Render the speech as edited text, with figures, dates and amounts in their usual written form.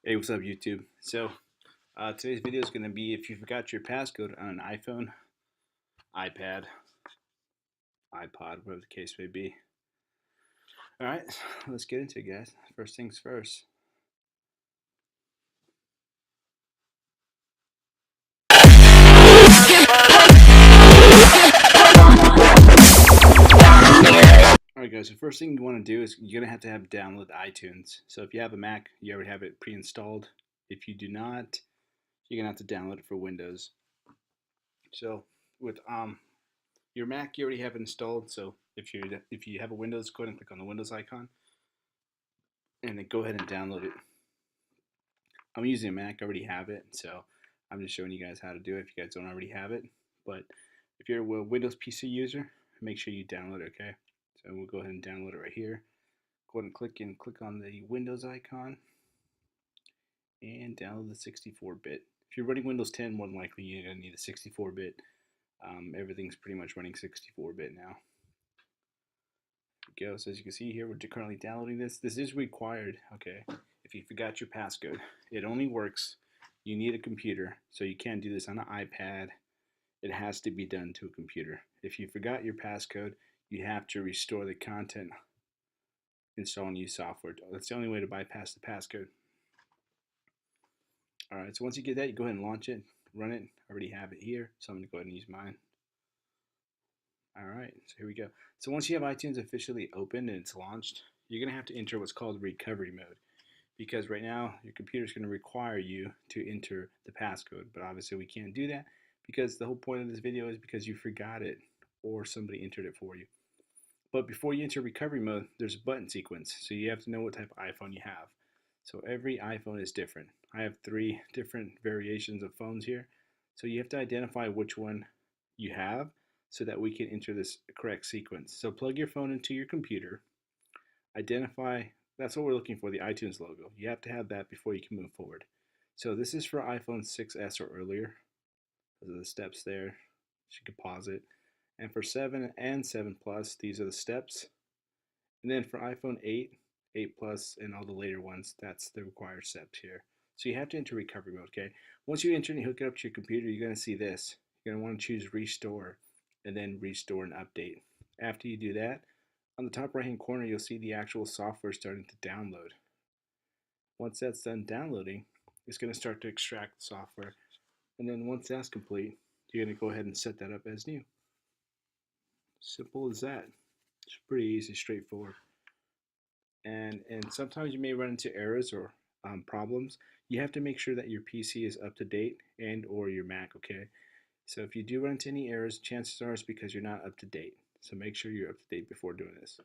Hey, what's up, YouTube? Today's video is going to be if you forgot your passcode on an iPhone, iPad, iPod, whatever the case may be. Alright, let's get into it, guys. First things first. Alright, guys, the first thing you want to do is you're going to have download iTunes. So if you have a Mac, you already have it pre-installed. If you do not, you're going to have to download it for Windows. So with your Mac, you already have it installed. So if you have a Windows, go ahead and click on the Windows icon and then go ahead and download it. I'm using a Mac, I already have it, so I'm just showing you guys how to do it if you guys don't already have it. But if you're a Windows PC user, make sure you download it, okay? So we'll go ahead and download it right here. Go ahead and click on the Windows icon and download the 64-bit. If you're running Windows 10, more than likely you're going to need a 64-bit. Everything's pretty much running 64-bit now. Go. So as you can see here, we're currently downloading this. This is required, okay? If you forgot your passcode, it only works. You need a computer, so you can't do this on an iPad. It has to be done to a computer. If you forgot your passcode, you have to restore the content, install new software. That's the only way to bypass the passcode. Alright, so once you get that, you go ahead and launch it, run it. I already have it here, so I'm going to go ahead and use mine. Alright, so here we go. So once you have iTunes officially opened and it's launched, you're going to have to enter what's called recovery mode. Because right now, your computer is going to require you to enter the passcode. But obviously we can't do that because the whole point of this video is because you forgot it or somebody entered it for you. But before you enter recovery mode, there's a button sequence. So you have to know what type of iPhone you have. So every iPhone is different. I have 3 different variations of phones here. So you have to identify which one you have so that we can enter this correct sequence. So plug your phone into your computer, identify, that's what we're looking for, the iTunes logo. You have to have that before you can move forward. So this is for iPhone 6S or earlier. Those are the steps there. You can pause it. And for 7 and 7 Plus, these are the steps. And then for iPhone 8, 8 Plus, and all the later ones, that's the required steps here. So you have to enter recovery mode, okay? Once you enter and you hook it up to your computer, you're going to see this. You're going to want to choose Restore and then Restore and Update. After you do that, on the top right hand corner, you'll see the actual software starting to download. Once that's done downloading, it's going to start to extract the software. And then once that's complete, you're going to go ahead and set that up as new. Simple as that. It's pretty easy, straightforward. And sometimes you may run into errors or problems. You have to make sure that your PC is up to date and or your Mac, okay? So if you do run into any errors, chances are it's because you're not up to date. So make sure you're up to date before doing this.